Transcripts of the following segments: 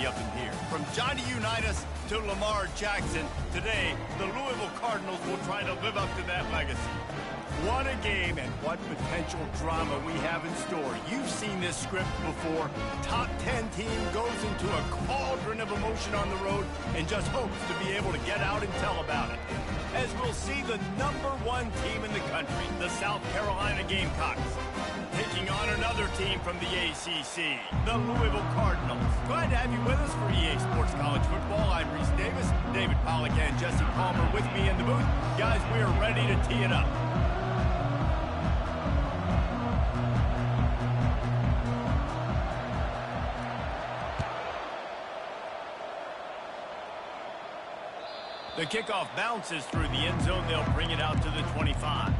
of them here. From Johnny Unitas to Lamar Jackson, today the Louisville Cardinals will try to live up to that legacy. What a game and what potential drama we have in store. You've seen this script before. Top 10 team goes into a cauldron of emotion on the road and just hopes to be able to get out and tell about it. As we'll see the #1 team in the country, the South Carolina Gamecocks, taking on another team from the ACC, the Louisville Cardinals. Glad to have you with us for EA Sports College Football. I'm Reese Davis, David Pollack and Jesse Palmer with me in the booth. Guys, we are ready to tee it up. The kickoff bounces through the end zone. They'll bring it out to the 25.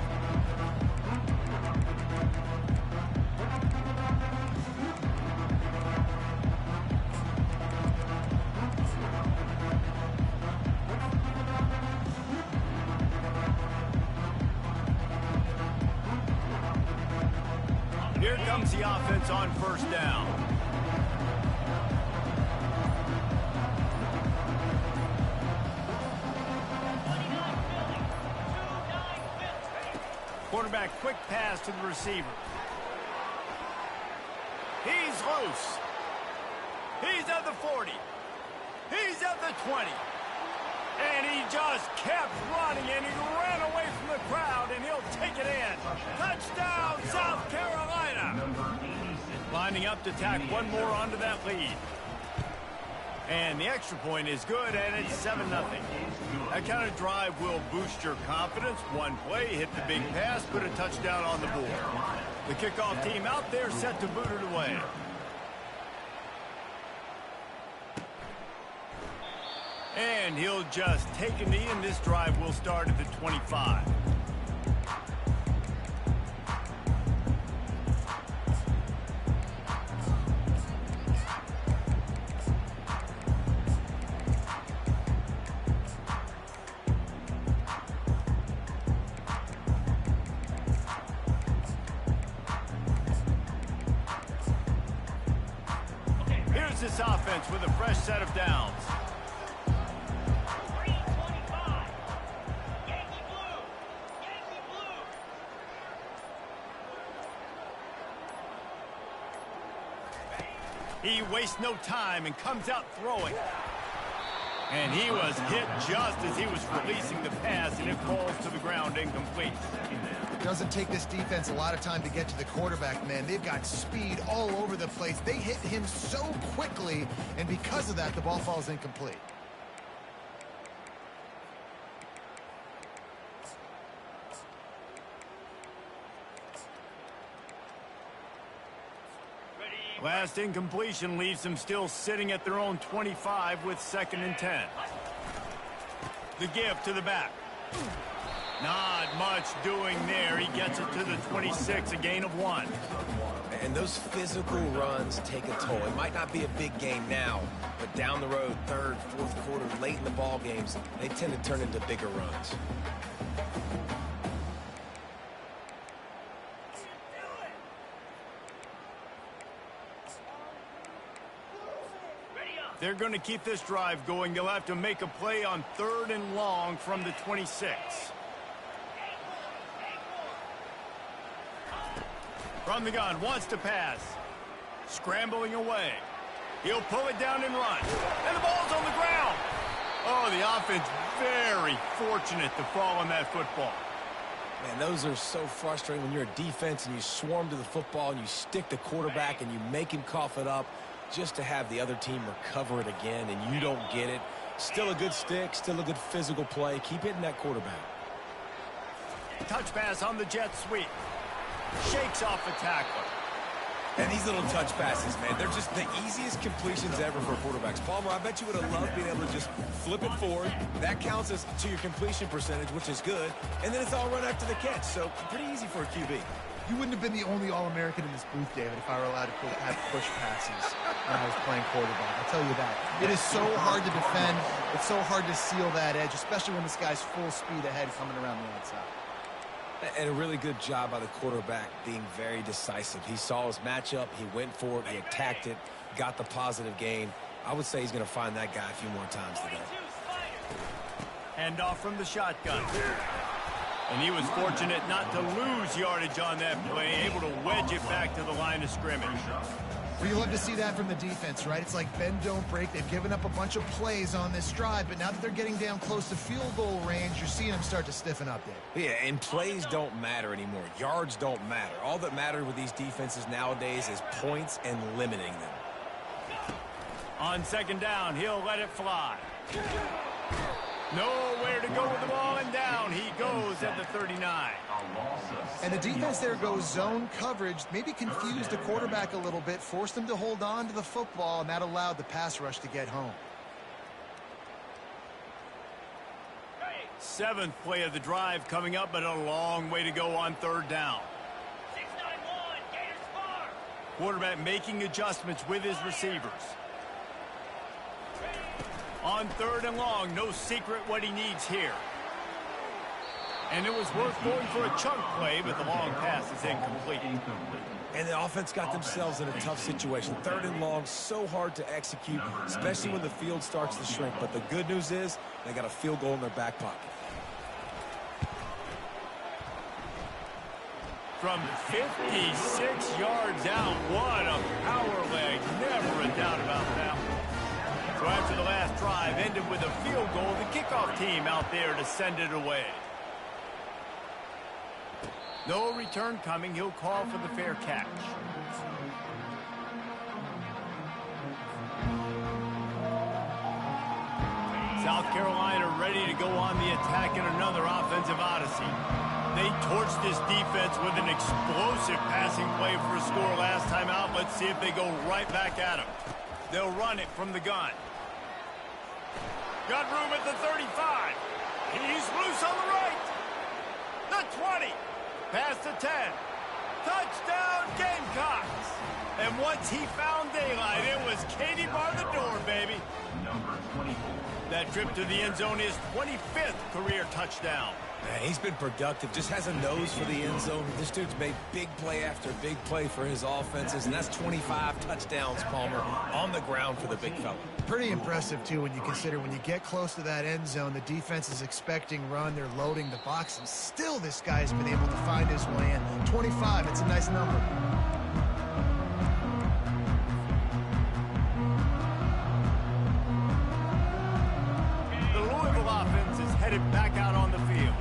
Here comes the offense on first down. Quarterback, quick pass to the receiver. He's loose. He's at the 40. He's at the 20. And he just kept running, and he ran away from the crowd, and he'll take it in. Touchdown, South Carolina. Lining up to tack one more onto that lead. And the extra point is good, and it's 7-0. That kind of drive will boost your confidence. One play, hit the big pass, put a touchdown on the board. The kickoff team out there set to boot it away. And he'll just take a knee, and this drive will start at the 25. This offense with a fresh set of downs. He wastes no time and comes out throwing. And he was hit just as he was releasing the pass, and it falls to the ground incomplete. It doesn't take this defense a lot of time to get to the quarterback, man. They've got speed all over the place. They hit him so quickly, and because of that, the ball falls incomplete. Last incompletion leaves them still sitting at their own 25 with 2nd and 10. The give to the back. Not much doing there. He gets it to the 26, a gain of 1. And those physical runs take a toll. It might not be a big game now, but down the road, 3rd, 4th quarter, late in the ball games, they tend to turn into bigger runs. They're going to keep this drive going. They'll have to make a play on 3rd and long from the 26. From the gun, wants to pass. Scrambling away. He'll pull it down and run. And the ball's on the ground. Oh, the offense very fortunate to fall on that football. Man, those are so frustrating when you're a defense and you swarm to the football and you stick the quarterback and you make him cough it up just to have the other team recover it again and you don't get it. Still a good stick, still a good physical play. Keep hitting that quarterback. Touch pass on the jet sweep. Shakes off the tackler. And these little touch passes, man, they're just the easiest completions ever for quarterbacks. Palmer, I bet you would have loved being able to just flip it forward. That counts as to your completion percentage, which is good. And then it's all run after the catch, so pretty easy for a QB. You wouldn't have been the only All-American in this booth, David, if I were allowed to have push passes when I was playing quarterback. I'll tell you that. It is so hard to defend. It's so hard to seal that edge, especially when this guy's full speed ahead coming around the outside. And a really good job by the quarterback being very decisive. He saw his matchup, he went for it, he attacked it, got the positive gain, I would say he's going to find that guy a few more times today. Hand off from the shotgun. And he was fortunate not to lose yardage on that play, able to wedge it back to the line of scrimmage. Well, you love to see that from the defense, right? It's like bend, don't break. They've given up a bunch of plays on this drive, but now that they're getting down close to field goal range, you're seeing them start to stiffen up there. Yeah, and plays don't matter anymore. Yards don't matter. All that matters with these defenses nowadays is points and limiting them. On second down, he'll let it fly. Nowhere to go with the ball, and down he goes at the 39. And the defense there goes zone coverage, maybe confused the quarterback a little bit, forced him to hold on to the football, and that allowed the pass rush to get home. Seventh play of the drive coming up, but a long way to go on third down. 6-9-1, Gators far. Quarterback making adjustments with his receivers. On third and long, no secret what he needs here. And it was worth going for a chunk play, but the long pass is incomplete. And the offense got themselves in a tough situation. Third and long, so hard to execute, especially when the field starts to shrink. But the good news is they got a field goal in their back pocket. From 56 yards out, what a power leg. Never a doubt about that one. So after the last drive ended with a field goal, the kickoff team out there to send it away. No return coming. He'll call for the fair catch. South Carolina ready to go on the attack in another offensive odyssey. They torched this defense with an explosive passing play for a score last time out. Let's see if they go right back at him. They'll run it from the gun. Got room at the 35. He's loose on the right. The 20. Past the 10. Touchdown, Gamecocks. And once he found daylight, it was Katie bar the door, baby. Number 24. That trip to the end zone is 25th career touchdown. Man, he's been productive, just has a nose for the end zone. This dude's made big play after big play for his offenses, and that's 25 touchdowns, Palmer, on the ground for the big fella. Pretty impressive, too, when you consider when you get close to that end zone, the defense is expecting run, they're loading the box, and still this guy's been able to find his way in. 25, it's a nice number. The Louisville offense is headed back out on the field.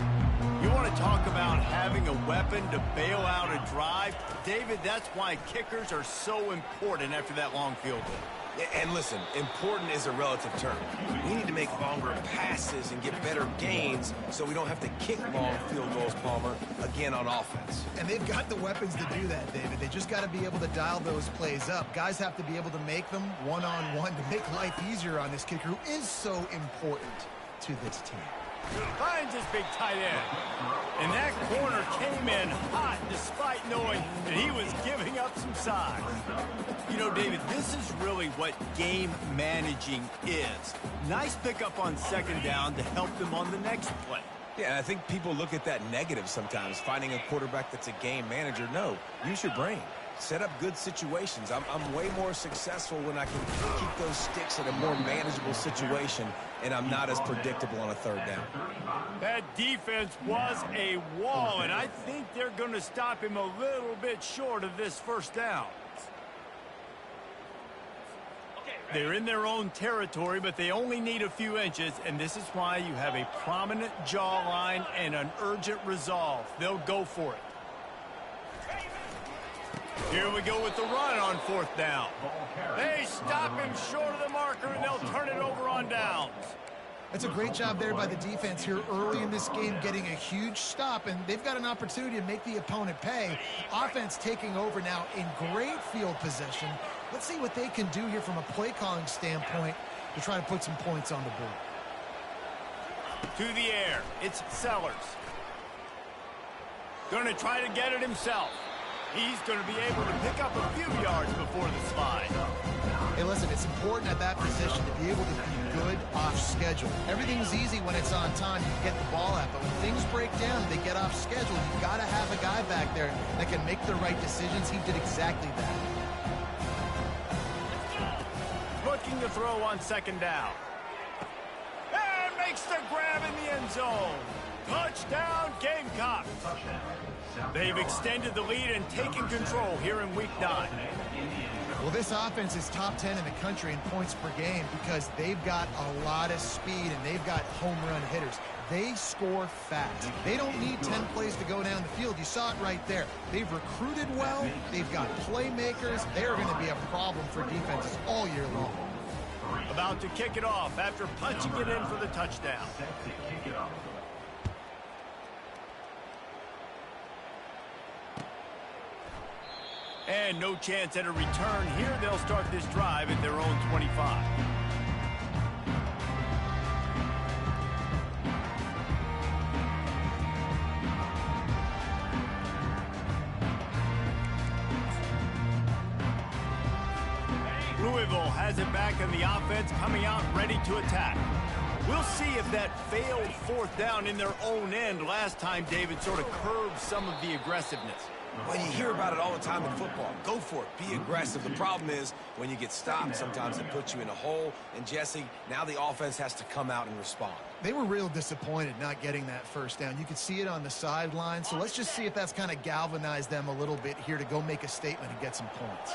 You want to talk about having a weapon to bail out a drive? David, that's why kickers are so important after that long field goal. And listen, important is a relative term. We need to make longer passes and get better gains so we don't have to kick long field goals, Palmer, again on offense. And they've got the weapons to do that, David. They just got to be able to dial those plays up. Guys have to be able to make them one-on-one to make life easier on this kicker who is so important to this team. Finds his big tight end. And that corner came in hot despite knowing that he was giving up some size. You know, David, this is really what game managing is. Nice pickup on second down to help them on the next play. Yeah, and I think people look at that negative sometimes, finding a quarterback that's a game manager. No, use your brain. Set up good situations. I'm way more successful when I can keep those sticks in a more manageable situation, and I'm not as predictable on a third down. That defense was a wall, and I think they're going to stop him a little bit short of this first down. They're in their own territory, but they only need a few inches, and this is why you have a prominent jawline and an urgent resolve. They'll go for it. Here we go with the run on fourth down. They stop him short of the marker, and they'll turn it over on downs. That's a great job there by the defense here early in this game, getting a huge stop, and they've got an opportunity to make the opponent pay. Offense taking over now in great field possession. Let's see what they can do here from a play calling standpoint to try to put some points on the board. To the air, it's Sellers. Going to try to get it himself. He's going to be able to pick up a few yards before the slide. Hey, listen, it's important at that position to be able to be good off schedule. Everything's easy when it's on time. You get the ball out, but when things break down, they get off schedule. You got to have a guy back there that can make the right decisions. He did exactly that. Looking Looking to throw on second down. And makes the grab in the end zone. Touchdown, Gamecocks. They've extended the lead and taken control here in Week 9. Well, this offense is top 10 in the country in points per game because they've got a lot of speed and they've got home run hitters. They score fast. They don't need 10 plays to go down the field. You saw it right there. They've recruited well. They've got playmakers. They're going to be a problem for defenses all year long. About to kick it off after punching it in for the touchdown. And no chance at a return here. They'll start this drive at their own 25. Louisville has it back in the offense, coming out ready to attack. We'll see if that failed fourth down in their own end last time, David, sort of curbed some of the aggressiveness. Well, you hear about it all the time in football. Go for it. Be aggressive. The problem is when you get stopped, sometimes it puts you in a hole. And, Jesse, now the offense has to come out and respond. They were real disappointed not getting that first down. You could see it on the sideline. So let's just see if that's kind of galvanized them a little bit here to go make a statement and get some points.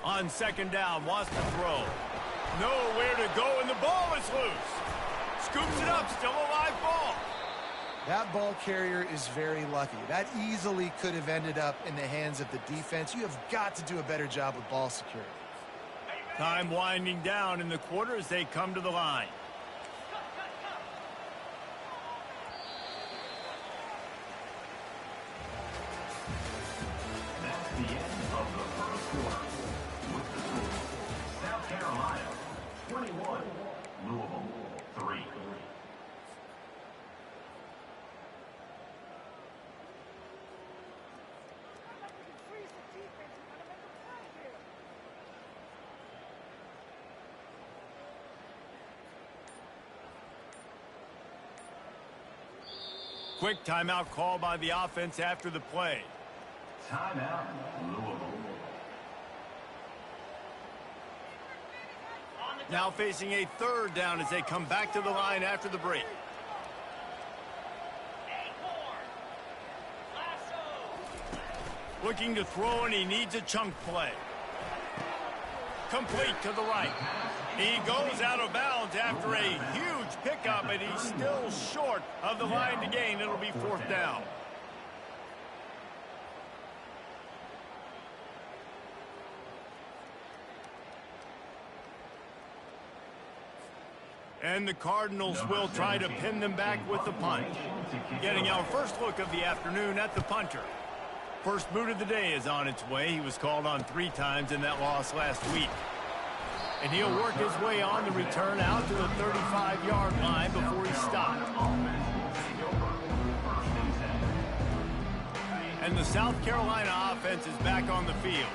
On second down, wants to throw. Nowhere to go, and the ball is loose. Scoops it up, still a live ball. That ball carrier is very lucky. That easily could have ended up in the hands of the defense. You have got to do a better job with ball security. Time winding down in the quarter as they come to the line. That's the end of the first quarter. With the score, South Carolina 21, Louisville 3. Quick timeout call by the offense after the play. Timeout, Louisville. Now facing a third down as they come back to the line after the break. Looking to throw, and he needs a chunk play. Complete to the right. He goes out of bounds after a huge pickup, and he's still short of the line to gain. It'll be fourth down. And the Cardinals will try to pin them back with the punt. Getting our first look of the afternoon at the punter. First boot of the day is on its way. He was called on 3 times in that loss last week. And he'll work his way on the return out to the 35-yard line before he stopped. And the South Carolina offense is back on the field.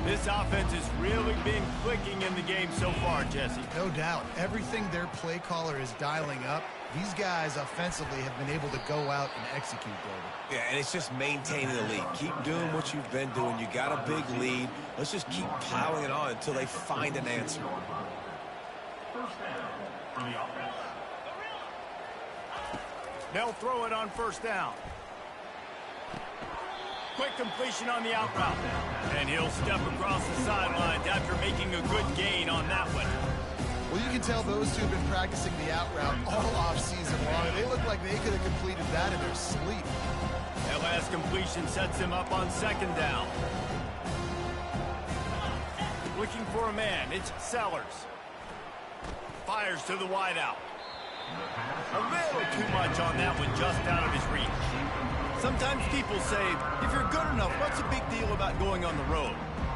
This offense has really been clicking in the game so far, Jesse. No doubt. Everything their play caller is dialing up, these guys offensively have been able to go out and execute, David. Yeah, and it's just maintaining the lead. Keep doing what you've been doing. You got a big lead. Let's just keep plowing it on until they find an answer. First down for the offense. They'll throw it on first down. Quick completion on the out route. And he'll step across the sidelines after making a good gain on that one. Well, you can tell those two have been practicing the out route all off-season long. They look like they could have completed that in their sleep. That last completion sets him up on second down. Looking for a man. It's Sellers. Fires to the wideout. A little too much on that one, just out of his reach. Sometimes people say, if you're good enough, what's the big deal about going on the road?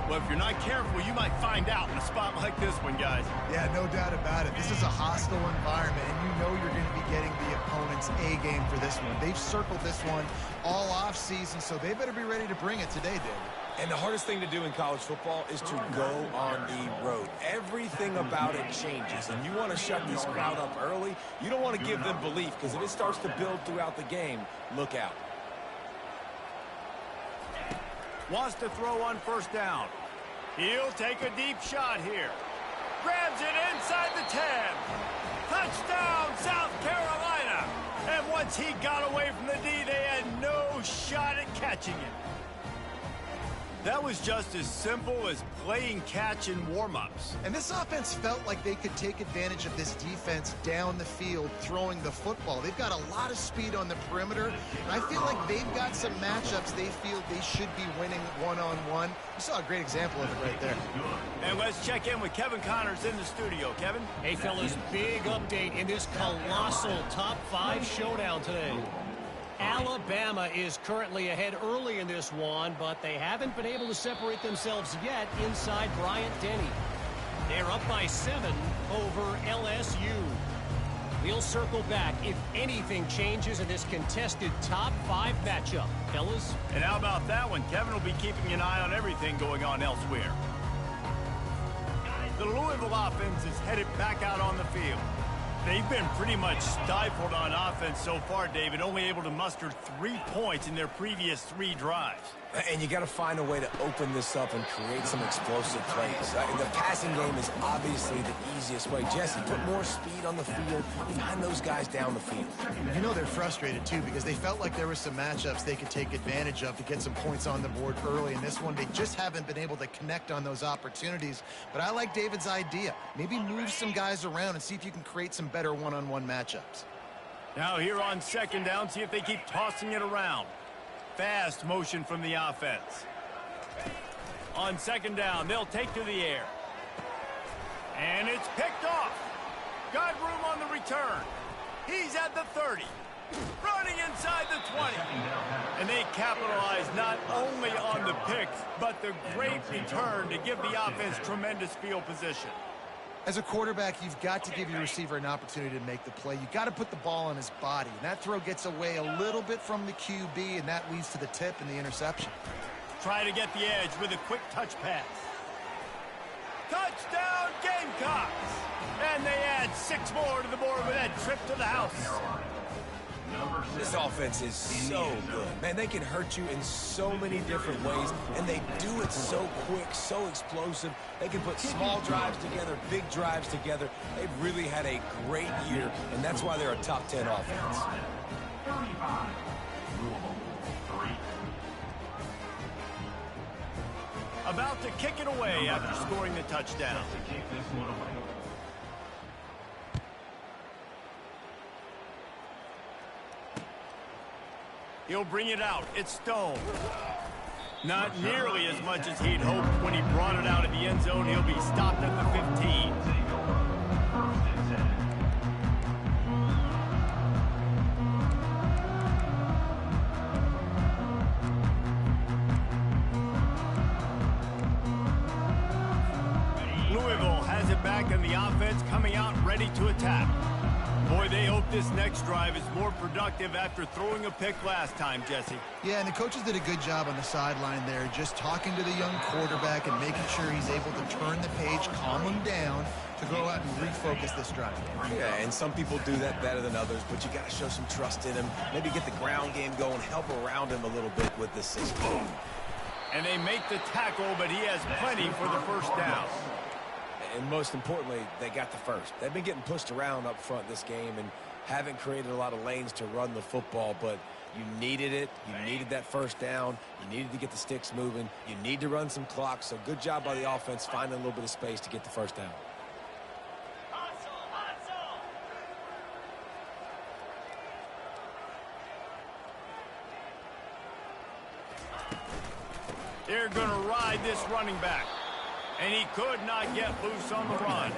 Well, if you're not careful, you might find out in a spot like this one, guys. Yeah, no doubt about it. This is a hostile environment, and you know you're going to be getting the opponent's A game for this one. They've circled this one all off-season, so they better be ready to bring it today, David. And the hardest thing to do in college football is to go on the road. Everything about it changes, and you want to shut this crowd up early. You don't want to give them belief, because if it starts to build throughout the game, look out. Wants to throw on first down. He'll take a deep shot here. Grabs it inside the 10. Touchdown, South Carolina. And once he got away from the D, they had no shot at catching it. That was just as simple as playing catch in warm-ups. And this offense felt like they could take advantage of this defense down the field throwing the football. They've got a lot of speed on the perimeter, and I feel like they've got some matchups they feel they should be winning one-on-one. You saw a great example of it right there. And let's check in with Kevin Connors in the studio. Kevin? Hey, fellas, big update in this colossal top 5 showdown today. Alabama is currently ahead early in this one, but they haven't been able to separate themselves yet inside Bryant-Denny. They're up by 7 over LSU. We'll circle back if anything changes in this contested top 5 matchup. Fellas? And how about that one? Kevin will be keeping an eye on everything going on elsewhere. The Louisville offense is headed back out on the field. They've been pretty much stifled on offense so far, David, only able to muster 3 points in their previous 3 drives. And you got to find a way to open this up and create some explosive plays. The passing game is obviously the easiest way. Jesse, put more speed on the field, find those guys down the field. You know they're frustrated, too, because they felt like there were some matchups they could take advantage of to get some points on the board early. In this one, they just haven't been able to connect on those opportunities. But I like David's idea. Maybe move some guys around and see if you can create some better one-on-one matchups. Now here on 2nd down, see if they keep tossing it around. Fast motion from the offense. On 2nd down, they'll take to the air. And it's picked off. Got room on the return. He's at the 30. Running inside the 20. And they capitalize not only on the picks, but the great return to give the offense tremendous field position. As a quarterback, you've got to give your receiver an opportunity to make the play. You've got to put the ball on his body. And that throw gets away a little bit from the QB, and that leads to the tip and the interception. Try to get the edge with a quick touch pass. Touchdown, Gamecocks! And they add 6 more to the board with that trip to the house. This offense is so good. Man, they can hurt you in so many different ways, and they do it so quick, so explosive. They can put small drives together, big drives together. They've really had a great year, and that's why they're a top 10 offense. 35. Louisville, 3. About to kick it away after scoring the touchdown. To kick this one away. He'll bring it out. It's Stone. Not nearly as much as he'd hoped when he brought it out of the end zone. He'll be stopped at the 15. First and 10. Louisville has it back, and the offense coming out ready to attack. Boy, they hope this next drive is more productive after throwing a pick last time, Jesse. Yeah, and the coaches did a good job on the sideline there, just talking to the young quarterback and making sure he's able to turn the page, calm him down to go out and refocus this drive. Yeah, and some people do that better than others, but you got to show some trust in him. Maybe get the ground game going, help around him a little bit with this system. And they make the tackle, but he has plenty for the first down. And most importantly, they got the first. They've been getting pushed around up front this game and haven't created a lot of lanes to run the football, but you needed it. You needed that first down. You needed to get the sticks moving. You need to run some clock, so good job by the offense finding a little bit of space to get the first down. They're going to ride this running back. And he could not get loose on the run.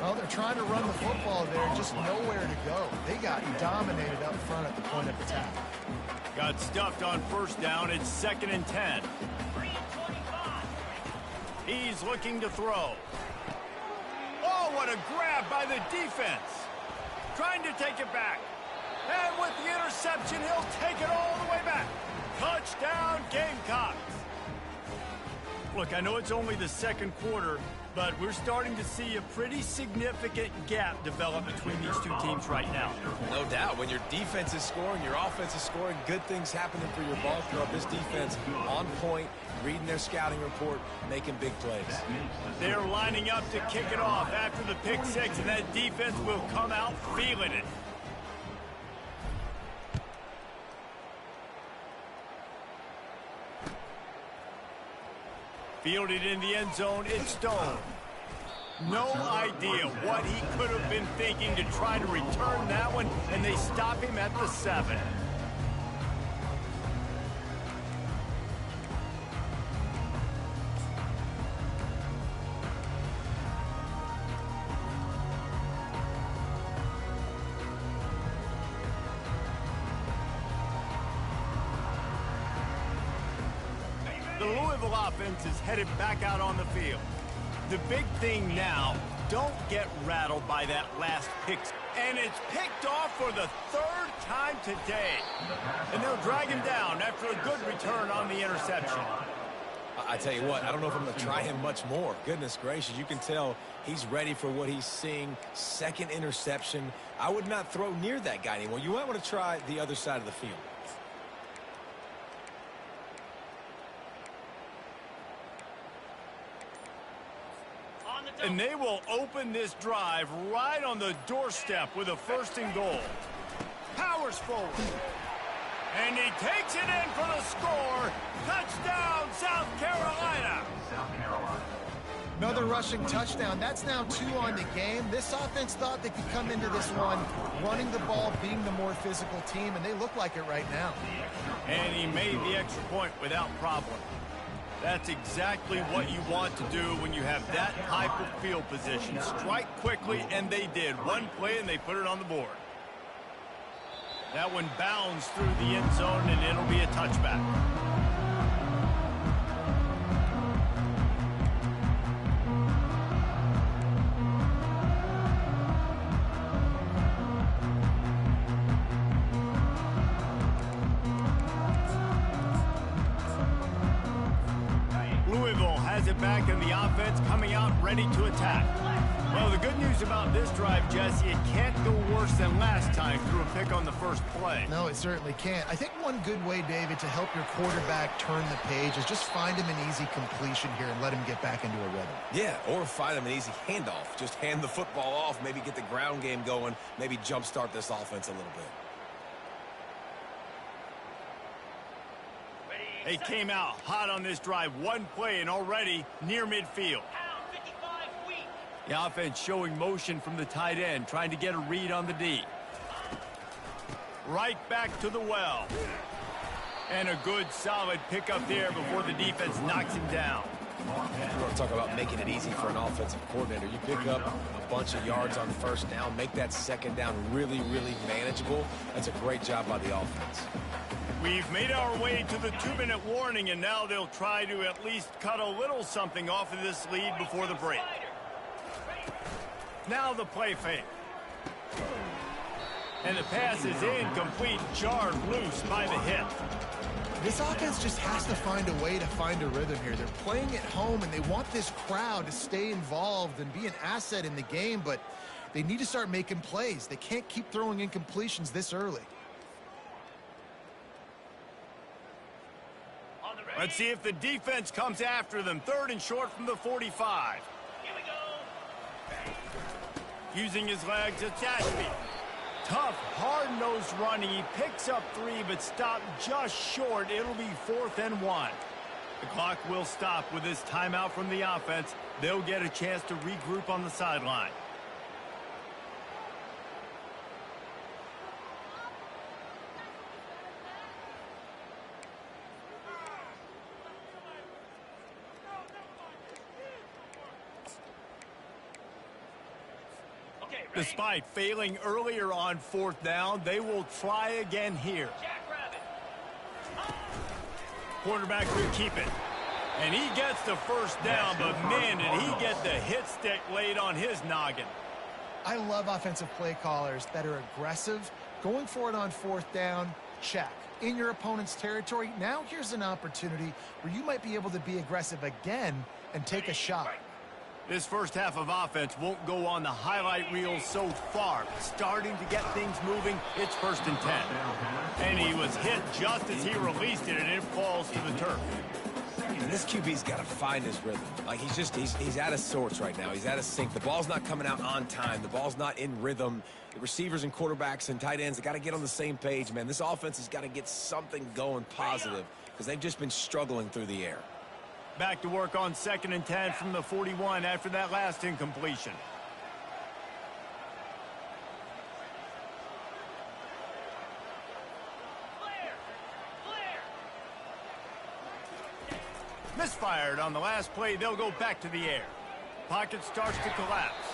Well, they're trying to run the football there, just nowhere to go. They got dominated up front at the point of attack. Got stuffed on first down. It's 2nd and 10. He's looking to throw. Oh, what a grab by the defense. Trying to take it back. And with the interception, he'll take it all the way back. Touchdown, Gamecocks. Look, I know it's only the second quarter, but we're starting to see a pretty significant gap develop between these two teams right now. No doubt. When your defense is scoring, your offense is scoring, good things happening for your ball club. This defense on point, reading their scouting report, making big plays. They're lining up to kick it off after the pick six, and that defense will come out feeling it. Fielded in the end zone, it's Stone. No idea what he could have been thinking to try to return that one, and they stop him at the 7. The Louisville offense is headed back out on the field. The big thing now, don't get rattled by that last pick. And it's picked off for the 3rd time today. And they'll drag him down after a good return on the interception. I tell you what, I don't know if I'm going to try him much more. Goodness gracious, you can tell he's ready for what he's seeing. 2nd interception. I would not throw near that guy anymore. You might want to try the other side of the field. And they will open this drive right on the doorstep with a 1st and goal. Powers forward. And he takes it in for the score. Touchdown, South Carolina. Another rushing touchdown. That's now 2 on the game. This offense thought they could come into this one running the ball, being the more physical team, and they look like it right now. And he made the extra point without problem. That's exactly what you want to do when you have that type of field position. Strike quickly, and they did. One play, and they put it on the board. That one bounds through the end zone, and it'll be a touchback. Back in the offense coming out ready to attack. Well, the good news about this drive, Jesse, it can't go worse than last time through a pick on the first play. No, it certainly can't. I think one good way, David, to help your quarterback turn the page is just find him an easy completion here and let him get back into a rhythm. Yeah, or find him an easy handoff. Just hand the football off, maybe get the ground game going, maybe jumpstart this offense a little bit. They came out hot on this drive. One play and already near midfield. The offense showing motion from the tight end, trying to get a read on the D. Right back to the well. And a good, solid pickup there before the defense knocks him down. You want to talk about making it easy for an offensive coordinator. You pick up a bunch of yards on 1st down, make that 2nd down really, really manageable. That's a great job by the offense. We've made our way to the 2-minute warning, and now they'll try to at least cut a little something off of this lead before the break. Now the play fake. And the pass is incomplete, jarred loose by the hip. This offense just has to find a way to find a rhythm here. They're playing at home, and they want this crowd to stay involved and be an asset in the game, but they need to start making plays. They can't keep throwing incompletions this early. Let's see if the defense comes after them. 3rd and short from the 45. Here we go. Using his legs, it's Ashby. Tough, hard-nosed running. He picks up 3, but stopped just short. It'll be 4th and 1. The clock will stop with this timeout from the offense. They'll get a chance to regroup on the sideline. Despite failing earlier on 4th down, they will try again here. Quarterback will keep it. And he gets the 1st down, but man, did he get the hit stick laid on his noggin. I love offensive play callers that are aggressive. Going for it on 4th down, check. in your opponent's territory. Now here's an opportunity where you might be able to be aggressive again and take a shot. This first half of offense won't go on the highlight reel so far. Starting to get things moving, it's 1st and 10. And he was hit just as he released it, and it falls to the turf. And this QB's got to find his rhythm. Like, he's out of sorts right now. He's out of sync. The ball's not coming out on time. The ball's not in rhythm. The receivers and quarterbacks and tight ends, they got to get on the same page, man. This offense has got to get something going positive because they've just been struggling through the air. Back to work on 2nd and 10 from the 41 after that last incompletion. Misfired on the last play. They'll go back to the air. Pocket starts to collapse.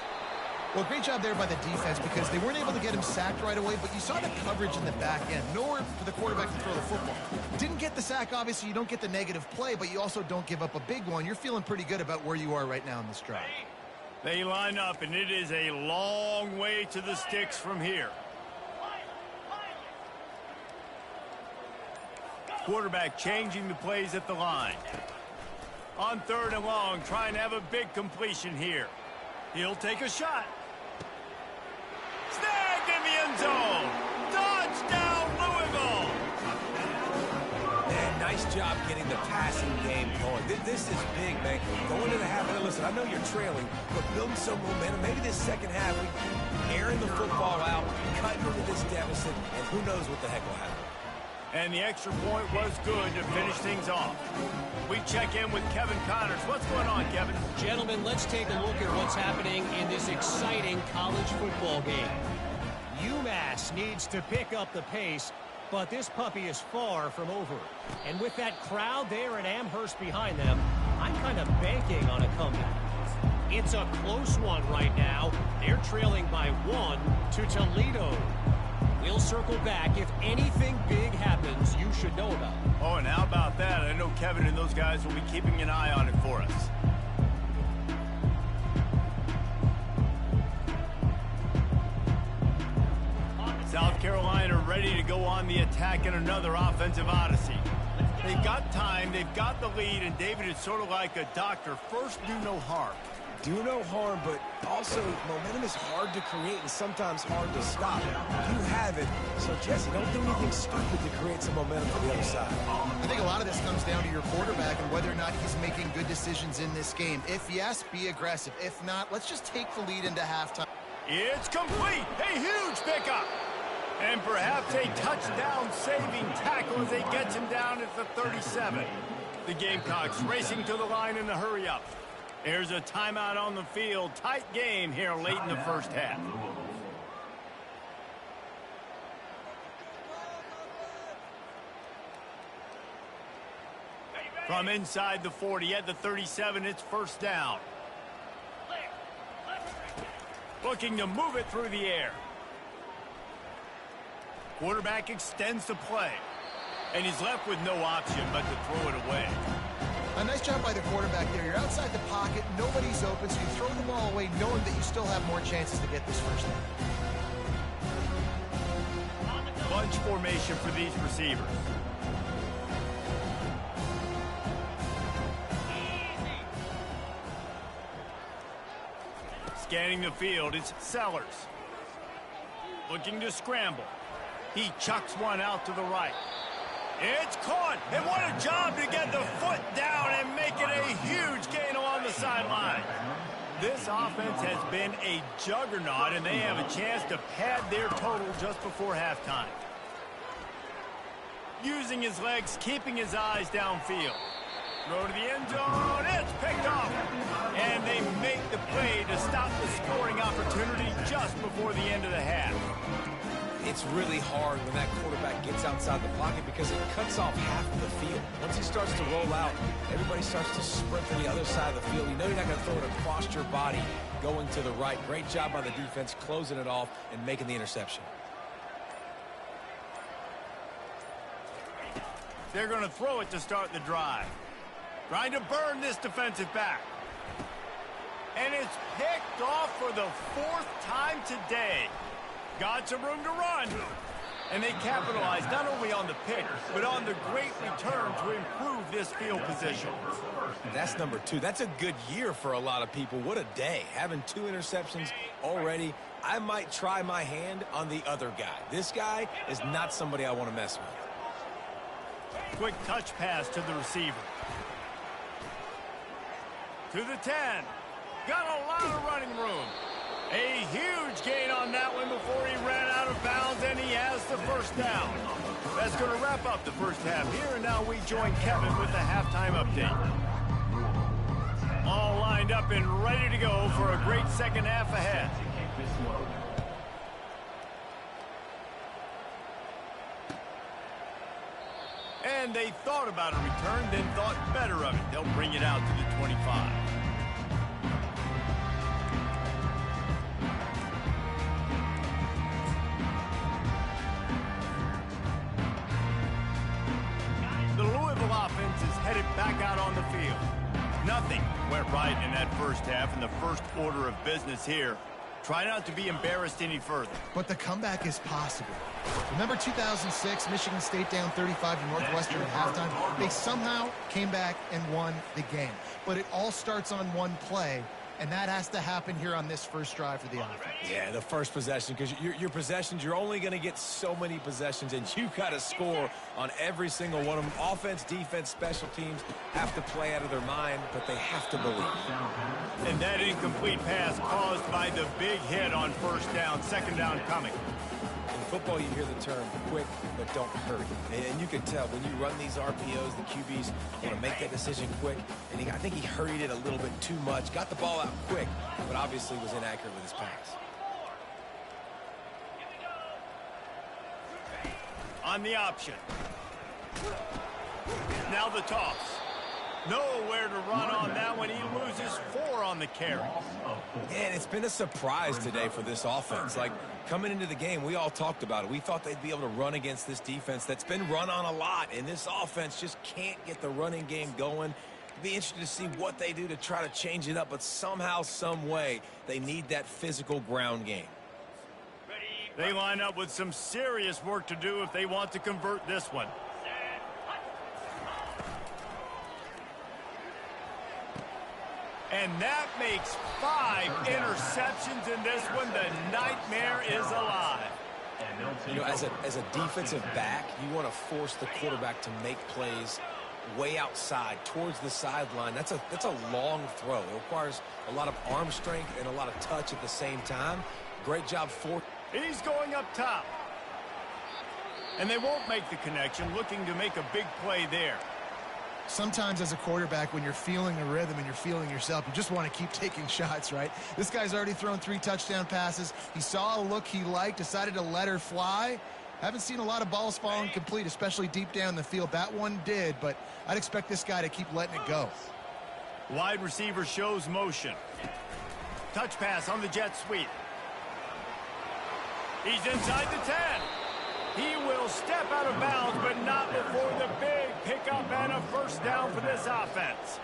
Well, great job there by the defense because they weren't able to get him sacked right away, but you saw the coverage in the back end. Nowhere for the quarterback to throw the football. Didn't get the sack, obviously. You don't get the negative play, but you also don't give up a big one. You're feeling pretty good about where you are right now in this drive. They line up, and it is a long way to the sticks from here. Quarterback changing the plays at the line. On 3rd and long, trying to have a big completion here. He'll take a shot. Snagged in the end zone. Touchdown, Louisville. Man, nice job getting the passing game going. This is big, man. Going to the half. And listen, I know you're trailing, but building some momentum. Maybe this second half, airing the football out, cutting into this deficit, and who knows what the heck will happen. And the extra point was good to finish things off. We check in with Kevin Connors. What's going on, Kevin? Gentlemen, let's take a look at what's happening in this exciting college football game. UMass needs to pick up the pace, but this puppy is far from over. And with that crowd there at Amherst behind them, I'm kind of banking on a comeback. It's a close one right now. They're trailing by 1 to Toledo. We'll circle back if anything big happens you should know about. Oh, and how about that? I know Kevin and those guys will be keeping an eye on it for us. South Carolina ready to go on the attack in another offensive odyssey. They've got time, they've got the lead, and David is sort of like a doctor. First, do no harm. Do no harm, but also momentum is hard to create and sometimes hard to stop. You have it, so Jesse, don't do anything stupid to create some momentum for the other side. I think a lot of this comes down to your quarterback and whether or not he's making good decisions in this game. If yes, be aggressive. If not, let's just take the lead into halftime. It's complete. A huge pickup. And perhaps a touchdown-saving tackle as they get him down at the 37. The Gamecocks racing to the line in a hurry-up. There's a timeout on the field. Tight game here late in the first half. From inside the 40 at the 37, it's 1st down. Looking to move it through the air. Quarterback extends the play. And he's left with no option but to throw it away. A nice job by the quarterback there. You're outside the pocket. Nobody's open, so you throw the ball away knowing that you still have more chances to get this first down. Bunch formation for these receivers. Scanning the field, it's Sellers. Looking to scramble. He chucks one out to the right. It's caught, and what a job to get the foot down and make it a huge gain along the sideline. This offense has been a juggernaut, and they have a chance to pad their total just before halftime. Using his legs, keeping his eyes downfield. Throw to the end zone, it's picked off. And they make the play to stop the scoring opportunity just before the end of the half. It's really hard when that quarterback gets outside the pocket because it cuts off half of the field. Once he starts to roll out, everybody starts to sprint to the other side of the field. You know you're not going to throw it across your body going to the right. Great job by the defense closing it off and making the interception. They're going to throw it to start the drive. Trying to burn this defensive back. And it's picked off for the 4th time today. Got some room to run. And they capitalized not only on the pick, but on the great return to improve this field position. That's number 2. That's a good year for a lot of people. What a day. Having 2 interceptions already. I might try my hand on the other guy. This guy is not somebody I want to mess with. Quick touch pass to the receiver. To the 10. Got a lot of running room. A huge gain on that one before he ran out of bounds, and he has the first down. That's going to wrap up the first half here, and now we join Kevin with the halftime update. All lined up and ready to go for a great second half ahead. And they thought about a return, then thought better of it. They'll bring it out to the 25. The Louisville offense is headed back out on the field. Nothing went right in that first half, and the first order of business here. Try not to be embarrassed any further. But the comeback is possible. Remember 2006, Michigan State down 35 to Northwestern at halftime? They somehow came back and won the game. But it all starts on one play, and that has to happen here on this first drive for the offense. Yeah, the first possession, because your possessions, you're only going to get so many possessions, and you got to score on every single one of them. Offense, defense, special teams have to play out of their mind, but they have to believe. And that incomplete pass caused by the big hit on first down, second down coming. In football, you hear the term quick, but don't hurry. And you can tell when you run these RPOs, the QBs want to make that decision quick. And I think he hurried it a little bit too much, got the ball out quick, but obviously was inaccurate with his pass. On the option. Now the toss. Nowhere to run on that one. He loses 4 on the carry. And it's been a surprise today for this offense. Like, coming into the game, we all talked about it. We thought they'd be able to run against this defense that's been run on a lot, and this offense just can't get the running game going. It'll be interesting to see what they do to try to change it up, but somehow, some way, they need that physical ground game. They line up with some serious work to do if they want to convert this one. And that makes 5 interceptions in this one. The nightmare is alive. You know, as a defensive back, you want to force the quarterback to make plays way outside, towards the sideline. That's a long throw. It requires a lot of arm strength and a lot of touch at the same time. Great job for. He's going up top. And they won't make the connection, looking to make a big play there. Sometimes as a quarterback, when you're feeling a rhythm and you're feeling yourself, you just want to keep taking shots, right? This guy's already thrown 3 touchdown passes. He saw a look he liked, decided to let her fly. Haven't seen a lot of balls falling complete, especially deep down the field. That one did, but I'd expect this guy to keep letting it go. Wide receiver shows motion. Touch pass on the jet sweep. He's inside the 10. He will step out of bounds, but not before the big pickup and a first down for this offense.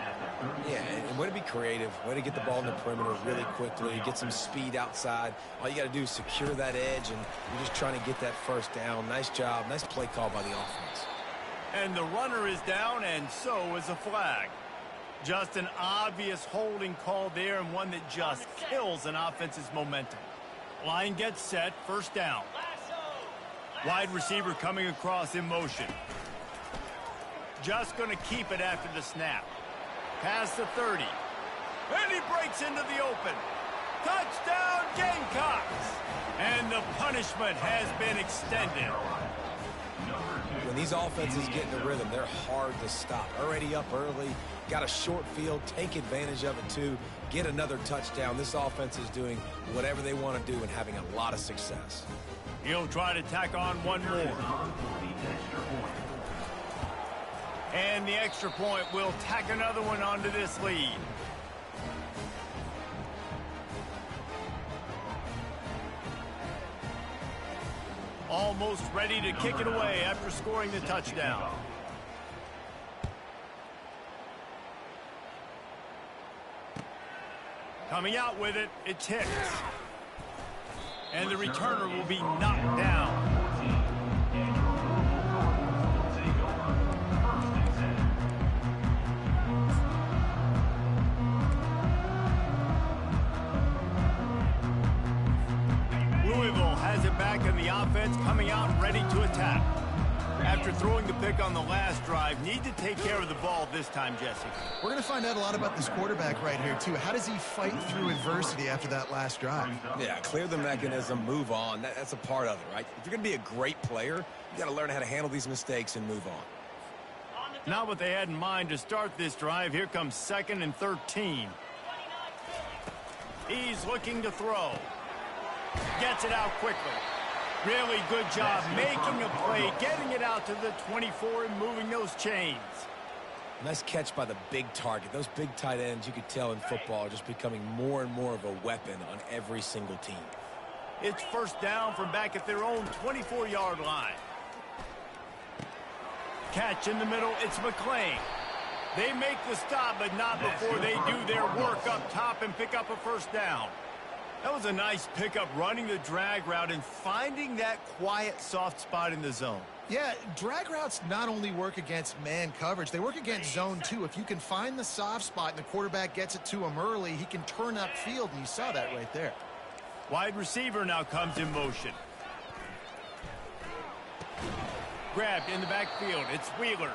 Yeah, and way to be creative, way to get the ball in the perimeter really quickly, get some speed outside. All you got to do is secure that edge, and you're just trying to get that first down. Nice job, nice play call by the offense. And the runner is down, and so is a flag. Just an obvious holding call there, and one that just kills an offense's momentum. Line gets set, first down. Wide receiver coming across in motion. Just going to keep it after the snap. Past the 30. And he breaks into the open. Touchdown, Gamecocks! And the punishment has been extended. When these offenses get in a rhythm, they're hard to stop. Already up early, got a short field, take advantage of it too, get another touchdown. This offense is doing whatever they want to do and having a lot of success. He'll try to tack on one more. And the extra point will tack another one onto this lead. Almost ready to kick it away after scoring the touchdown. Coming out with it, it's Hicks. And the returner will be knocked down. offense coming out ready to attack. After throwing the pick on the last drive, need to take care of the ball this time, Jesse. We're going to find out a lot about this quarterback right here, too. How does he fight through adversity after that last drive? Yeah, clear the mechanism, move on. That's a part of it, right? If you're going to be a great player, you got to learn how to handle these mistakes and move on. Not what they had in mind to start this drive. Here comes 2nd and 13. He's looking to throw. Gets it out quickly. Really good job making a play, getting it out to the 24 and moving those chains. Nice catch by the big target. Those big tight ends, you could tell in football, are just becoming more and more of a weapon on every single team. It's first down from back at their own 24-yard line. Catch in the middle, it's McClain. They make the stop, but not before they do their work up top and pick up a first down. That was a nice pickup, running the drag route and finding that quiet, soft spot in the zone. Yeah, drag routes not only work against man coverage, they work against zone too. If you can find the soft spot and the quarterback gets it to him early, he can turn upfield, and you saw that right there. Wide receiver now comes in motion. Grabbed in the backfield, it's Wheeler.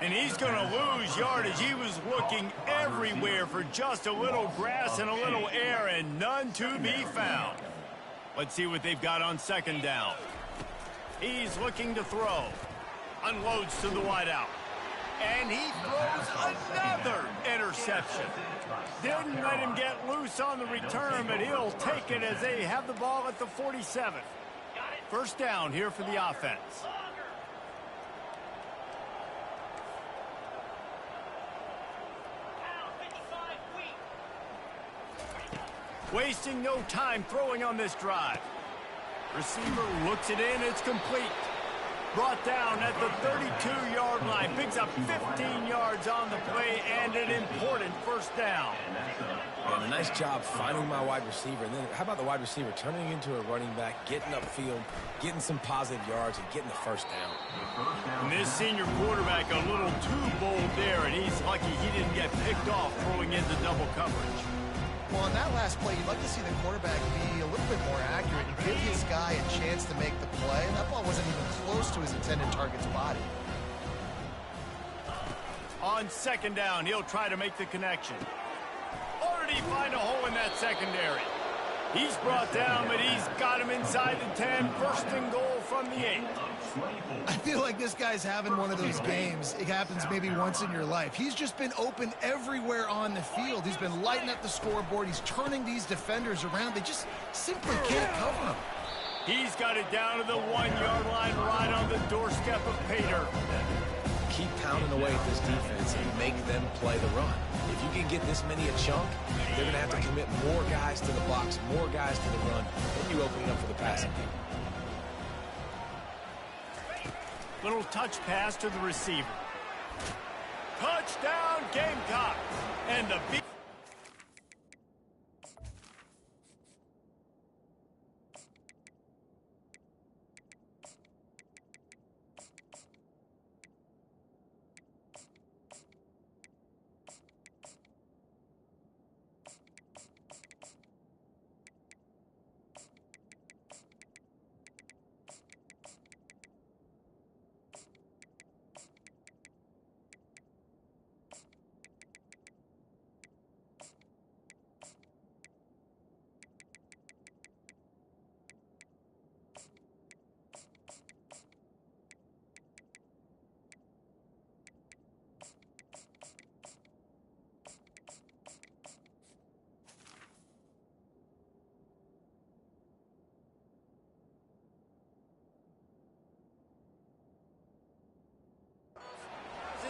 And he's going to lose yardage. He was looking everywhere for just a little grass and a little air, and none to be found. Let's see what they've got on 2nd down. He's looking to throw. Unloads to the wideout. And he throws another interception. Didn't let him get loose on the return, but he'll take it as they have the ball at the 47. First down here for the offense. Wasting no time throwing on this drive. Receiver looks it in. It's complete. Brought down at the 32-yard line. Picks up 15 yards on the play and an important first down. And a nice job finding my wide receiver. And then how about the wide receiver turning into a running back, getting upfield, getting some positive yards, and getting the first down. And this senior quarterback a little too bold there, and he's lucky he didn't get picked off throwing into double coverage. Well, on that last play, you'd like to see the quarterback be a little bit more accurate and give his guy a chance to make the play. That ball wasn't even close to his intended target's body. On 2nd down, he'll try to make the connection. Or did he find a hole in that secondary? He's brought down, but he's got him inside the 10. First and goal from the 8. I feel like this guy's having one of those games. It happens maybe once in your life. He's just been open everywhere on the field. He's been lighting up the scoreboard. He's turning these defenders around. They just simply can't cover him. He's got it down to the 1-yard line, right on the doorstep of Pater. Keep pounding away at this defense and make them play the run. If you can get this many a chunk, they're going to have to commit more guys to the box, more guys to the run, then you open it up for the passing game. Little touch pass to the receiver. Touchdown, Gamecocks! And the beat.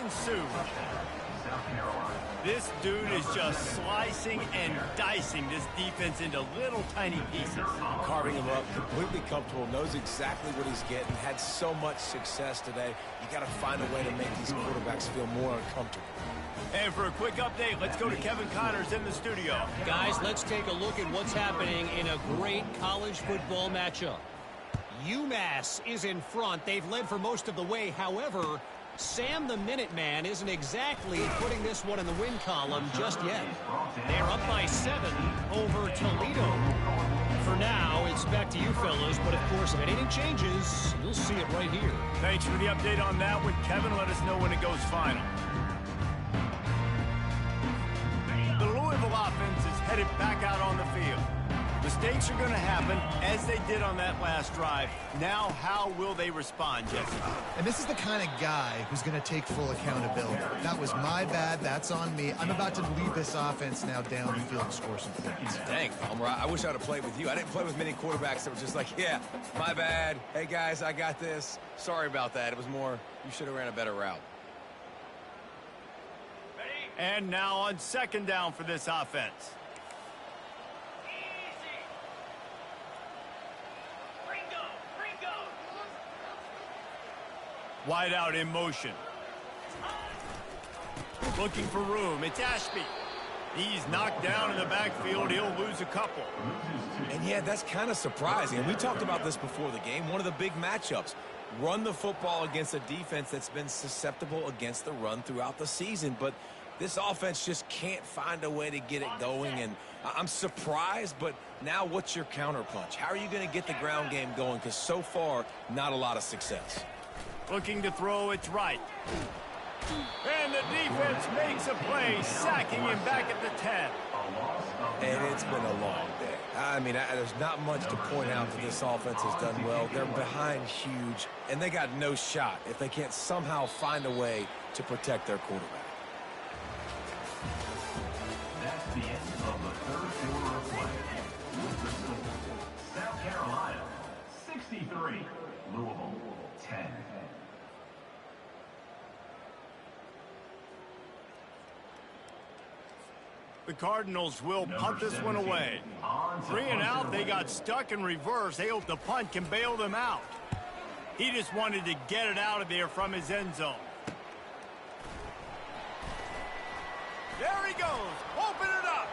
Ensued. This dude is just slicing and dicing this defense into little tiny pieces. Carving him up, completely comfortable, knows exactly what he's getting, had so much success today. You got to find a way to make these quarterbacks feel more uncomfortable. And for a quick update, let's go to Kevin Connors in the studio. Guys, let's take a look at what's happening in a great college football matchup. UMass is in front. They've led for most of the way. However, Sam the Minuteman isn't exactly putting this one in the win column just yet. They're up by 7 over Toledo. For now, it's back to you fellas, but of course, if anything changes, you'll see it right here. Thanks for the update on that one, Kevin. Let us know when it goes final. The Louisville offense is headed back out on the field. Mistakes are going to happen, as they did on that last drive. Now, how will they respond, Jesse? And this is the kind of guy who's going to take full accountability. That was my bad. That's on me. I'm about to lead this offense now down the field and score some points. Dang, Palmer, I wish I would have played with you. I didn't play with many quarterbacks that were just like, yeah, my bad. Hey, guys, I got this. Sorry about that. It was more, you should have ran a better route. And now on second down for this offense. Wide out in motion. Looking for room. It's Ashby. He's knocked down in the backfield. He'll lose a couple. And yeah, that's kind of surprising. And we talked about this before the game. One of the big matchups. Run the football against a defense that's been susceptible against the run throughout the season. But this offense just can't find a way to get it going. And I'm surprised, but now what's your counterpunch? How are you going to get the ground game going? Because so far, not a lot of success. Looking to throw, it's right. And the defense makes a play, sacking him back at the 10. And it's been a long day. I mean, there's not much to point out that this offense has done well. They're behind huge, and they got no shot if they can't somehow find a way to protect their quarterback. That's the end of the third quarter of play. With the score, South Carolina 63, Louisville 10. The Cardinals will punt this one away. 3 and out, they got stuck in reverse. They hope the punt can bail them out. He just wanted to get it out of there from his end zone. There he goes. Open it up.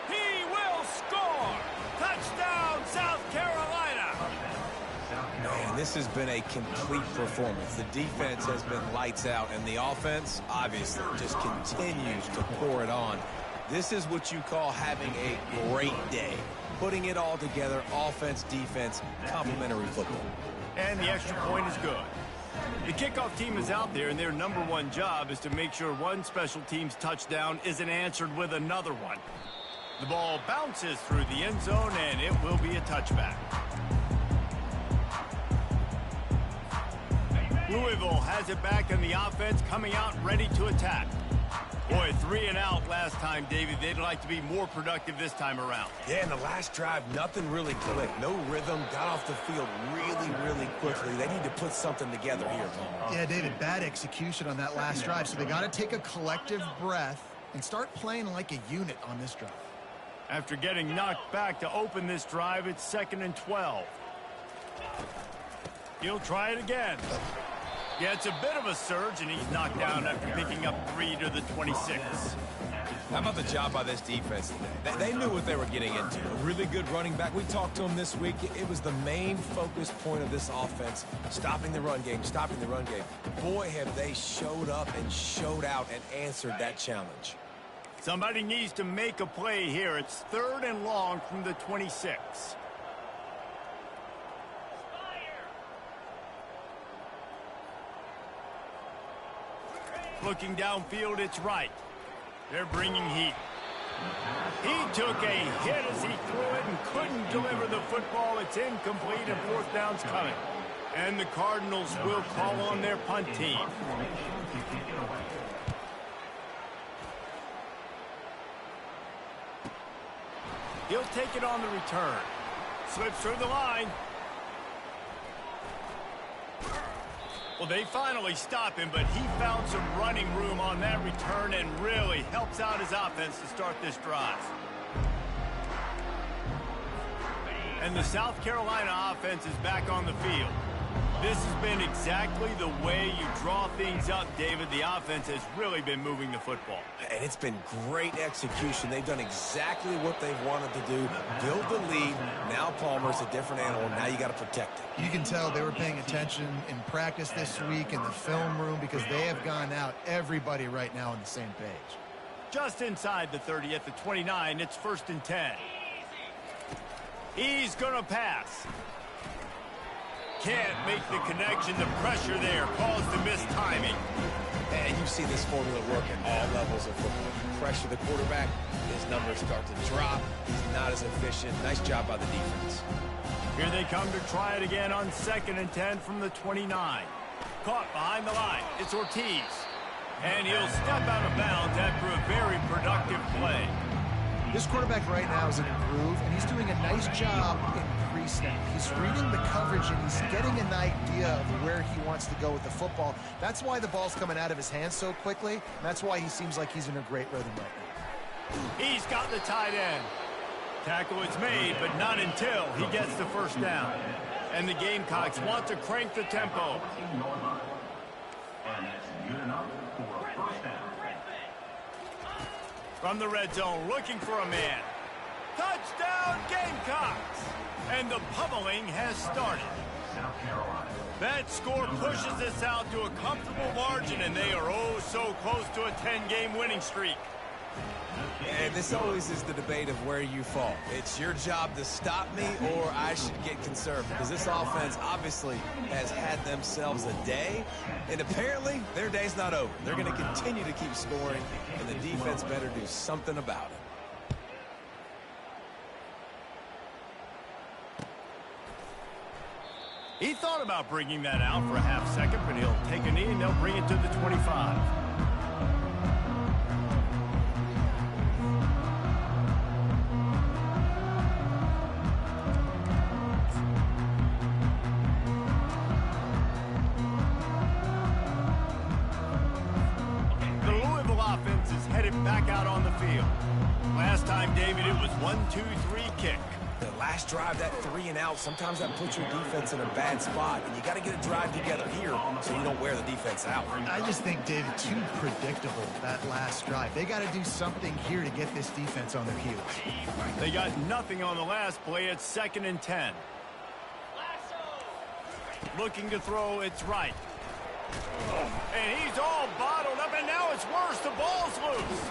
He will score. Touchdown, South Carolina. Man, this has been a complete performance. The defense has been lights out, and the offense, obviously, just continues to pour it on. This is what you call having a great day. Putting it all together, offense, defense, complementary football. And the extra point is good. The kickoff team is out there, and their number one job is to make sure one special team's touchdown isn't answered with another one. The ball bounces through the end zone, and it will be a touchback. Louisville has it back in the offense, coming out ready to attack. Boy, 3 and out last time, David. They'd like to be more productive this time around. Yeah, in the last drive, nothing really clicked. No rhythm, got off the field really, really quickly. They need to put something together here, Tom. Yeah, David, bad execution on that last drive, so they got to take a collective breath and start playing like a unit on this drive. After getting knocked back to open this drive, it's 2nd and 12. He'll try it again. Yeah, it's a bit of a surge, and he's knocked down after picking up 3 to the 26. How about the job by this defense today? They knew what they were getting into. A really good running back. We talked to him this week. It was the main focus point of this offense, stopping the run game, stopping the run game. Boy, have they showed up and showed out and answered that challenge. Somebody needs to make a play here. It's 3rd and long from the 26. Looking downfield, it's right. They're bringing heat. He took a hit as he threw it and couldn't deliver the football. It's incomplete, and 4th down's coming. And the Cardinals will call on their punt team. He'll take it on the return. Slips through the line. Well, they finally stop him, but he found some running room on that return and really helps out his offense to start this drive. And the South Carolina offense is back on the field. This has been exactly the way you draw things up, David. The offense has really been moving the football. And it's been great execution. They've done exactly what they've wanted to do. Build the lead. Now Palmer's a different animal. Now you got to protect it. You can tell they were paying attention in practice this week in the film room because they have gone out, everybody right now on the same page. Just inside the 30 at the 29, it's 1st and 10. He's going to pass. Can't make the connection. The pressure there caused the missed timing. And you see this formula work at all levels of football. You pressure the quarterback, his numbers start to drop. He's not as efficient. Nice job by the defense. Here they come to try it again on 2nd and 10 from the 29. Caught behind the line. It's Ortiz. And he'll step out of bounds after a very productive play. This quarterback right now is in a groove, and he's doing a nice job in pre-snap. He's reading the coverage, and he's getting an idea of where he wants to go with the football. That's why the ball's coming out of his hands so quickly, and that's why he seems like he's in a great rhythm right now. He's got the tight end. Tackle is made, but not until he gets the first down. And the Gamecocks want to crank the tempo. And that's good enough for a first down. From the red zone, looking for a man. Touchdown, Gamecocks! And the pummeling has started. South Carolina. That score pushes us out to a comfortable margin, and they are oh so close to a 10-game winning streak. And this always is the debate of where you fall. It's your job to stop me, or I should get concerned, because this offense obviously has had themselves a day, and apparently their day's not over. They're going to continue to keep scoring, and the defense better do something about it. He thought about bringing that out for a half second, but he'll take a knee and they'll bring it to the 25. The Louisville offense is headed back out on the field. Last time, David, it was 1-2-3 kick. The last drive, that 3 and out, sometimes that puts your defense in a bad spot, and you got to get a drive together here so you don't wear the defense out. I just think, David, too predictable, that last drive. They got to do something here to get this defense on their heels. They got nothing on the last play. It's 2nd and 10. Looking to throw, it's right. And he's all bottled up, and now it's worse. The ball's loose.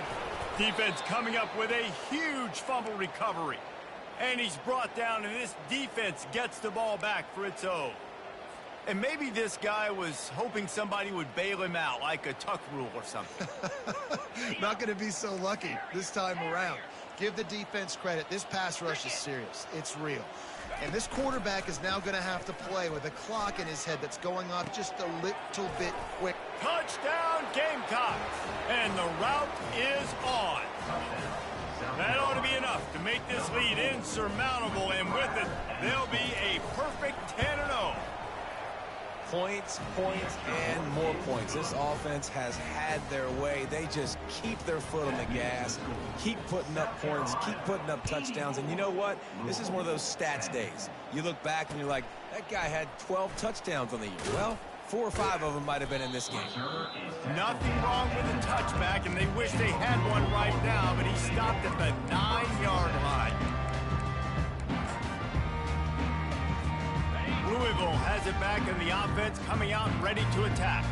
Defense coming up with a huge fumble recovery. And he's brought down, and this defense gets the ball back for its own. And maybe this guy was hoping somebody would bail him out, like a tuck rule or something. Not going to be so lucky this time around. Give the defense credit. This pass rush is serious. It's real. And this quarterback is now going to have to play with a clock in his head that's going off just a little bit quick. Touchdown, Gamecocks! And the route is on. That ought to be enough to make this lead insurmountable, and with it, they'll be a perfect 10-0. Points, points, and more points. This offense has had their way. They just keep their foot on the gas, keep putting up points, keep putting up touchdowns. And you know what? This is one of those stats days. You look back and you're like, that guy had 12 touchdowns on the year. Well, 4 or 5 of them might have been in this game. Nothing wrong with a touchback, and they wish they had one right now, but he stopped at the 9-yard line. Louisville has it back, and the offense coming out ready to attack.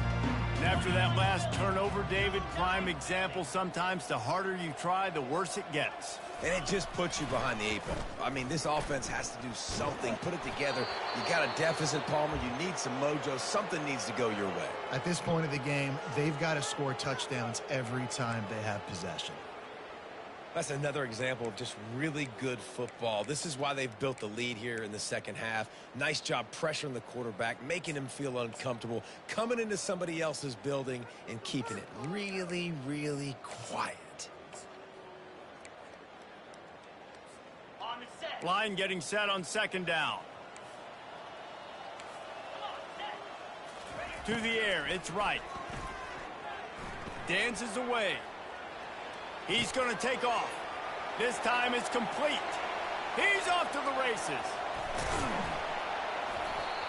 And after that last turnover, David, prime example, sometimes the harder you try, the worse it gets. And it just puts you behind the 8 ball. I mean, this offense has to do something, put it together. You got a deficit, Palmer. You need some mojo. Something needs to go your way. At this point of the game, they've got to score touchdowns every time they have possession. That's another example of just really good football. This is why they've built the lead here in the second half. Nice job pressuring the quarterback, making him feel uncomfortable, coming into somebody else's building and keeping it really, really quiet. Line getting set on 2nd down. To the air, it's right. Dances away. He's going to take off. This time it's complete. He's off to the races.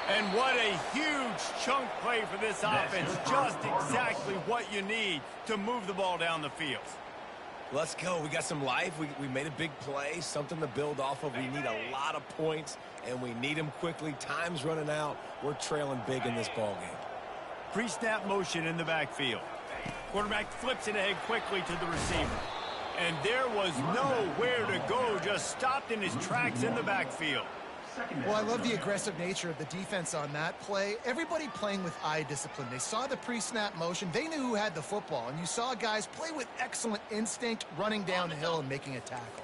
And what a huge chunk play for this offense. Just exactly what you need to move the ball down the field. Let's go. We got some life. We made a big play, something to build off of. We need a lot of points, and we need them quickly. Time's running out. We're trailing big in this ball game. Pre-snap motion in the backfield. Quarterback flips it ahead quickly to the receiver. And there was nowhere to go, just stopped in his tracks in the backfield. Well, I love the aggressive nature of the defense on that play. Everybody playing with eye discipline. They saw the pre-snap motion. They knew who had the football. And you saw guys play with excellent instinct, running down the hill and making a tackle.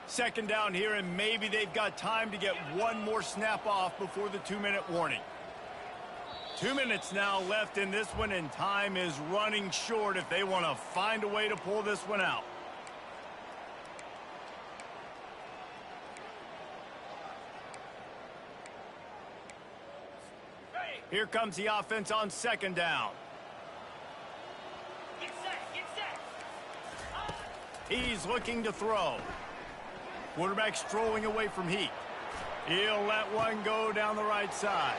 Second down here, and maybe they've got time to get one more snap off before the 2-minute warning. 2 minutes now left in this one, and time is running short if they want to find a way to pull this one out. Here comes the offense on second down. Get set, get set. He's looking to throw. Quarterback strolling away from Heat. He'll let one go down the right side.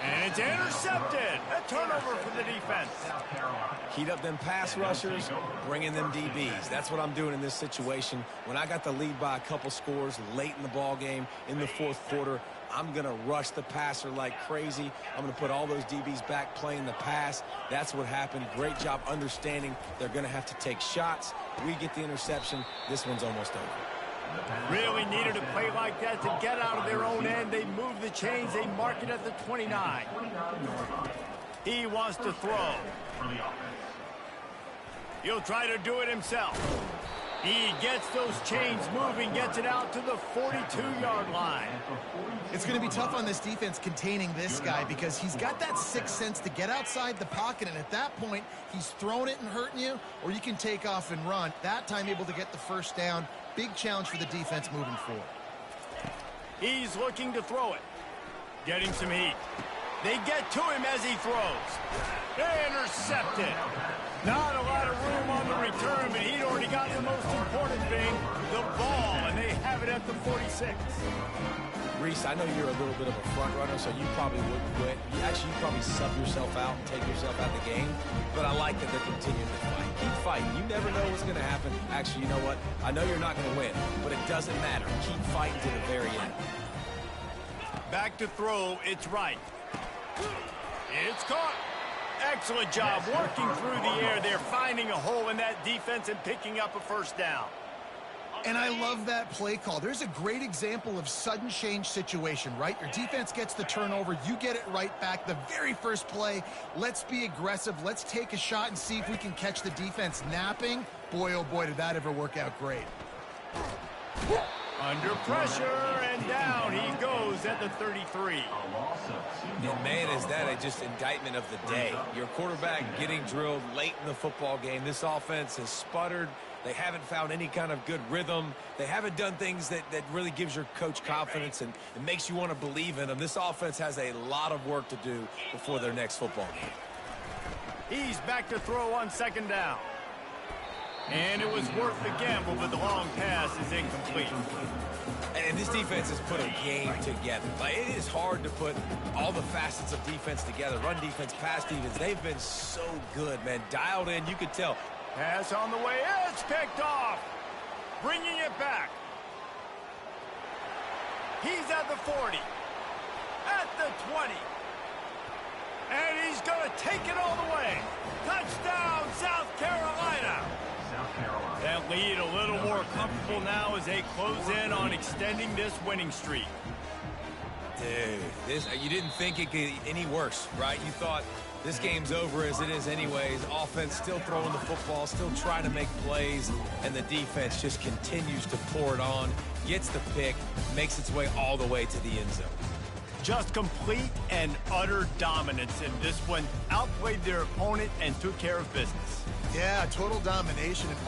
And it's intercepted. A turnover for the defense. Heat up them pass rushers, bring in them DBs. That's what I'm doing in this situation. When I got the lead by a couple scores late in the ball game in the fourth quarter, I'm going to rush the passer like crazy. I'm going to put all those DBs back playing the pass. That's what happened. Great job understanding they're going to have to take shots. We get the interception. This one's almost over. Really needed a play like that to get out of their own end. They move the chains. They mark it at the 29. He wants to throw. He'll try to do it himself. He gets those chains moving, gets it out to the 42-yard line. It's going to be tough on this defense containing this guy because he's got that sixth sense to get outside the pocket, and at that point, he's throwing it and hurting you, or you can take off and run. That time able to get the first down. Big challenge for the defense moving forward. He's looking to throw it. Getting some heat. They get to him as he throws. Intercepted. Not a lot of room on the return, but he'd already got the most important thing, the ball, and they have it at the 46. Reese, I know you're a little bit of a front runner, so you probably wouldn't quit. You probably sub yourself out and take yourself out of the game, but I like that they're continuing to fight. Keep fighting. You never know what's going to happen. Actually, you know what? I know you're not going to win, but it doesn't matter. Keep fighting to the very end. Back to throw. It's right. It's caught. Excellent job working through the air. They're finding a hole in that defense and picking up a first down. And I love that play call. There's a great example of sudden change situation, right? Your defense gets the turnover. You get it right back. The very first play, let's be aggressive. Let's take a shot and see if we can catch the defense napping. Boy, oh boy, did that ever work out great. Under pressure, and down he goes at the 33. And man, is that a just indictment of the day. Your quarterback getting drilled late in the football game. This offense has sputtered. They haven't found any kind of good rhythm. They haven't done things that really gives your coach confidence and makes you want to believe in them. This offense has a lot of work to do before their next football game. He's back to throw on second down. And it was worth the gamble, but the long pass is incomplete. And this defense has put a game together. Like, it is hard to put all the facets of defense together. Run defense, pass defense. They've been so good, man. Dialed in, you could tell. Pass on the way. It's picked off. Bringing it back. He's at the 40. At the 20. And he's going to take it all the way. Touchdown, South Carolina. That lead a little more comfortable now as they close in on extending this winning streak. Dude, you didn't think it could get any worse, right? You thought this game's over as it is anyways. Offense still throwing the football, still trying to make plays, and the defense just continues to pour it on, gets the pick, makes its way all the way to the end zone. Just complete and utter dominance in this one. Outplayed their opponent and took care of business. Yeah, total domination. And all